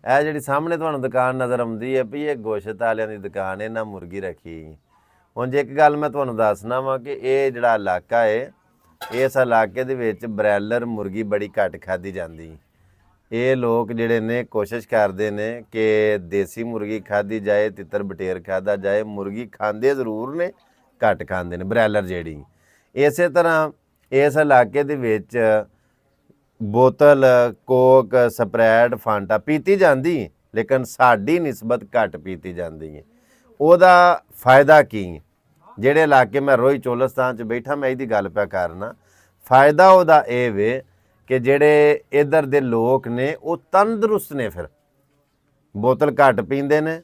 ਇਹ ਜਿਹੜੀ ਸਾਹਮਣੇ ਤੁਹਾਨੂੰ ਦੁਕਾਨ ਨਜ਼ਰ ਆਉਂਦੀ ਹੈ ਵੀ ਇਹ ਗੋਸ਼ਤ ਵਾਲਿਆਂ ਦੀ ਦੁਕਾਨ, ਇਹਨਾਂ ਮੁਰਗੀ ਰੱਖੀ। ਹੁਣ ਜੇ ਇੱਕ ਗੱਲ ਮੈਂ ਤੁਹਾਨੂੰ ਦੱਸਣਾ ਵਾ ਕਿ ਇਹ ਜਿਹੜਾ ਇਲਾਕਾ ਹੈ, ਇਸ ਇਲਾਕੇ ਦੇ ਵਿੱਚ ਬਰੈਲਰ ਮੁਰਗੀ ਬੜੀ ਘੱਟ ਖਾਧੀ ਜਾਂਦੀ। ਇਹ ਲੋਕ ਜਿਹੜੇ ਨੇ ਕੋਸ਼ਿਸ਼ ਕਰਦੇ ਨੇ ਕਿ ਦੇਸੀ ਮੁਰਗੀ ਖਾਧੀ ਜਾਏ, ਤਿੱਤਰ ਬਟੇਰ ਖਾਧਾ ਜਾਏ। ਮੁਰਗੀ ਖਾਂਦੇ ਜ਼ਰੂਰ ਨੇ, ਘੱਟ ਖਾਂਦੇ ਨੇ ਬਰੈਲਰ ਜਿਹੜੀ। ਇਸੇ ਤਰ੍ਹਾਂ ਇਸ ਇਲਾਕੇ ਦੇ ਵਿੱਚ ਬੋਤਲ ਕੋਕ, ਸਪਰੈਟ, ਫਾਂਟਾ ਪੀਤੀ ਜਾਂਦੀ, ਲੇਕਿਨ ਸਾਡੀ ਨਿਸਬਤ ਘੱਟ ਪੀਤੀ ਜਾਂਦੀ ਹੈ। ਉਹਦਾ ਫਾਇਦਾ ਕੀ ਹੈ? ਜਿਹੜੇ ਇਲਾਕੇ ਮੈਂ ਰੋਹੀ ਚੋਲਸਤਾਨ 'ਚ ਬੈਠਾ, ਮੈਂ ਇਹਦੀ ਗੱਲ ਪਿਆ ਕਰਨਾ। ਫਾਇਦਾ ਉਹਦਾ ਇਹ ਵੇ ਕਿ ਜਿਹੜੇ ਇੱਧਰ ਦੇ ਲੋਕ ਨੇ ਉਹ ਤੰਦਰੁਸਤ ਨੇ, ਫਿਰ ਬੋਤਲ ਘੱਟ ਪੀਂਦੇ ਨੇ,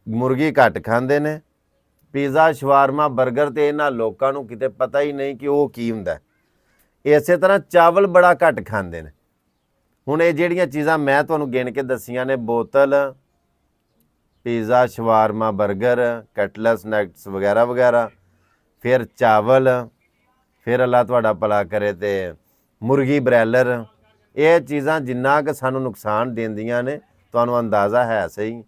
ਮੁਰਗੀ ਘੱਟ ਖਾਂਦੇ ਨੇ। ਪੀਜ਼ਾ, ਸ਼ਵਾਰਮਾ, ਬਰਗਰ ਤੇ ਇਹਨਾਂ ਲੋਕਾਂ ਨੂੰ ਕਿਤੇ ਪਤਾ ਹੀ ਨਹੀਂ ਕਿ ਉਹ ਕੀ ਹੁੰਦਾ। ਇਸੇ ਤਰ੍ਹਾਂ ਚਾਵਲ ਬੜਾ ਘੱਟ ਖਾਂਦੇ ਨੇ। ਹੁਣ ਇਹ ਜਿਹੜੀਆਂ ਚੀਜ਼ਾਂ ਮੈਂ ਤੁਹਾਨੂੰ ਗਿਣ ਕੇ ਦੱਸੀਆਂ ਨੇ, ਬੋਤਲ, ਪੀਜ਼ਾ, ਸ਼ਵਾਰਮਾ, ਬਰਗਰ, ਕਟਲਸ, ਨਗਟਸ ਵਗੈਰਾ ਵਗੈਰਾ, ਫਿਰ ਚਾਵਲ, ਫਿਰ ਅੱਲਾ ਤੁਹਾਡਾ ਭਲਾ ਕਰੇ ਤੇ ਮੁਰਗੀ ਬਰੈਲਰ, ਇਹ ਚੀਜ਼ਾਂ ਜਿੰਨਾ ਕਿ ਸਾਨੂੰ ਨੁਕਸਾਨ ਦਿੰਦੀਆਂ ਨੇ ਤੁਹਾਨੂੰ ਅੰਦਾਜ਼ਾ ਹੈ ਸਹੀ।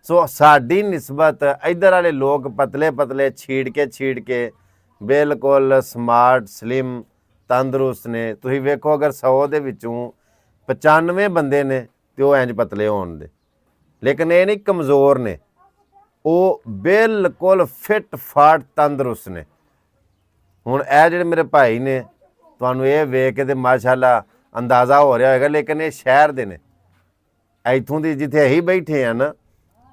ਸੋ ਸਾਡੀ ਨਿਸਬਤ ਇੱਧਰ ਵਾਲੇ ਲੋਕ ਪਤਲੇ ਪਤਲੇ ਛੀੜ ਕੇ ਬਿਲਕੁਲ ਸਮਾਰਟ, ਸਲਿਮ, ਤੰਦਰੁਸਤ ਨੇ। ਤੁਸੀਂ ਵੇਖੋ ਅਗਰ 100 ਦੇ ਵਿੱਚੋਂ 95 ਬੰਦੇ ਨੇ ਤੇ ਉਹ ਇੰਜ ਪਤਲੇ ਹੋਣ ਦੇ, ਲੇਕਿਨ ਇਹ ਨਹੀਂ ਕਮਜ਼ੋਰ ਨੇ, ਉਹ ਬਿਲਕੁਲ ਫਿੱਟ ਫਾਟ ਤੰਦਰੁਸਤ ਨੇ। ਹੁਣ ਇਹ ਜਿਹੜੇ ਮੇਰੇ ਭਾਈ ਨੇ, ਤੁਹਾਨੂੰ ਇਹ ਵੇਖ ਕੇ ਤੇ ਮਾਸ਼ਾਅੱਲਾ ਅੰਦਾਜ਼ਾ ਹੋ ਰਿਹਾ ਹੋਏਗਾ, ਲੇਕਿਨ ਇਹ ਸ਼ਹਿਰ ਦੇ ਨੇ, ਇੱਥੋਂ ਦੀ ਜਿੱਥੇ ਅਸੀਂ ਬੈਠੇ ਆ ਨਾ,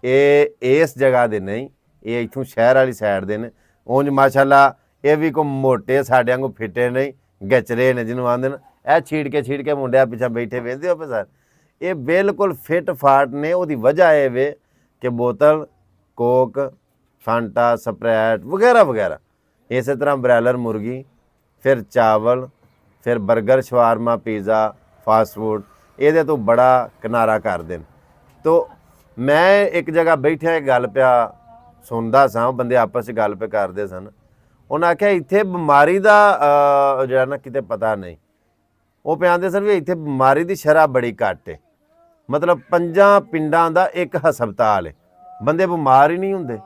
ਇਹ ਇਸ ਜਗ੍ਹਾ ਦੇ ਨਹੀਂ, ਇਹ ਇੱਥੋਂ ਸ਼ਹਿਰ ਵਾਲੀ ਸਾਈਡ ਦੇ ਨੇ। ਉਂਝ ਮਾਸ਼ਾਅੱਲਾ ਇਹ ਵੀ ਕੋਈ ਮੋਟੇ ਸਾਡੇ ਵਾਂਗੂ ਫਿੱਟੇ ਨਹੀਂ, ਗਚਰੇ ਨੇ ਜਿਹਨੂੰ ਆਉਂਦੇ ਨੇ। ਇਹ ਛੀੜ ਕੇ ਮੁੰਡਿਆਂ ਪਿੱਛੇ ਬੈਠੇ ਵੇਖਦੇ ਹੋ ਪਏ ਸਰ, ਇਹ ਬਿਲਕੁਲ ਫਿੱਟ ਫਾਟ ਨੇ। ਉਹਦੀ ਵਜ੍ਹਾ ਇਹ ਵੇ ਕਿ ਬੋਤਲ ਕੋਕ, ਫਾਂਟਾ, ਸਪਰੈਟ ਵਗੈਰਾ ਵਗੈਰਾ। ਇਸੇ ਤਰ੍ਹਾਂ ਬਰੈਲਰ ਮੁਰਗੀ, ਫਿਰ ਚਾਵਲ, ਫਿਰ ਬਰਗਰ, ਸ਼ਵਾਰਮਾ, ਪੀਜ਼ਾ, ਫਾਸਟ ਫੂਡ, ਇਹਦੇ ਤੋਂ ਬੜਾ ਕਿਨਾਰਾ ਕਰਦੇ ਨੇ। ਤੋ ਮੈਂ ਇੱਕ ਜਗ੍ਹਾ ਬੈਠਿਆ ਇੱਕ ਗੱਲ ਪਿਆ ਸੁਣਦਾ ਸਾਂ, ਬੰਦੇ ਆਪਸ 'ਚ ਗੱਲ ਪਿਆ ਕਰਦੇ ਸਨ। ਉਹਨਾਂ ਆਖਿਆ ਇੱਥੇ ਬਿਮਾਰੀ ਦਾ ਜਿਹੜਾ ਨਾ ਕਿਤੇ ਪਤਾ ਨਹੀਂ। ਉਹ ਪਿਆਂਦੇ ਸਨ ਵੀ ਇੱਥੇ ਬਿਮਾਰੀ ਦੀ ਸ਼ਰ੍ਹਾਂ ਬੜੀ ਘੱਟ ਹੈ, ਮਤਲਬ 5 ਪਿੰਡਾਂ ਦਾ ਇੱਕ ਹਸਪਤਾਲ ਹੈ, ਬੰਦੇ ਬਿਮਾਰ ਹੀ ਨਹੀਂ ਹੁੰਦੇ।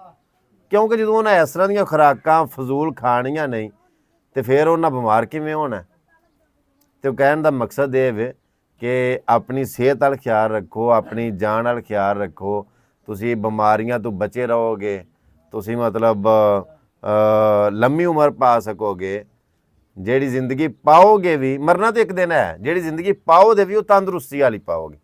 ਕਿਉਂਕਿ ਜਦੋਂ ਉਹਨਾਂ ਇਸ ਤਰ੍ਹਾਂ ਦੀਆਂ ਖੁਰਾਕਾਂ ਫਜ਼ੂਲ ਖਾਣੀਆਂ ਨਹੀਂ ਤੇ ਫਿਰ ਉਹਨਾਂ ਬਿਮਾਰ ਕਿਵੇਂ ਹੋਣਾ। ਤੇ ਕਹਿਣ ਦਾ ਮਕਸਦ ਇਹ ਵੇ ਕਿ ਆਪਣੀ ਸਿਹਤ ਵੱਲ ਖਿਆਲ ਰੱਖੋ, ਆਪਣੀ ਜਾਨ ਵੱਲ ਖਿਆਲ ਰੱਖੋ। ਤੁਸੀਂ ਬਿਮਾਰੀਆਂ ਤੋਂ ਬਚੇ ਰਹੋਗੇ, ਤੁਸੀਂ ਮਤਲਬ ਲੰਮੀ ਉਮਰ ਪਾ ਸਕੋਗੇ। ਜਿਹੜੀ ਜ਼ਿੰਦਗੀ ਪਾਓਗੇ ਵੀ, ਮਰਨਾ ਤਾਂ ਇੱਕ ਦਿਨ ਹੈ, ਜਿਹੜੀ ਜ਼ਿੰਦਗੀ ਪਾਓਗੇ ਵੀ ਉਹ ਤੰਦਰੁਸਤੀ ਵਾਲੀ ਪਾਓਗੇ।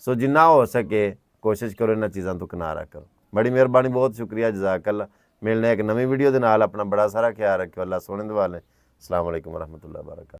ਸੋ ਜਿੰਨਾ ਹੋ ਸਕੇ ਕੋਸ਼ਿਸ਼ ਕਰੋ ਇਹਨਾਂ ਚੀਜ਼ਾਂ ਤੋਂ ਕਿਨਾਰਾ ਕਰੋ। ਬੜੀ ਮਿਹਰਬਾਨੀ, ਬਹੁਤ ਸ਼ੁਕਰੀਆ, ਜਜ਼ਾਕੱਲਾ। ਮਿਲਣੇ ਇੱਕ ਨਵੀਂ ਵੀਡੀਓ ਦੇ ਨਾਲ। ਆਪਣਾ ਬੜਾ ਸਾਰਾ ਖਿਆਲ ਰੱਖਿਓ। ਅੱਲਾ ਸੋਹਣੇ ਦੁਆਲੇ। ਅਸਲਾਮ ਵਾਲੇਕੁਮ ਵਰਹਿਮਤੁல்லாਹ ਵਬਰਕਾਤੁਹੂ।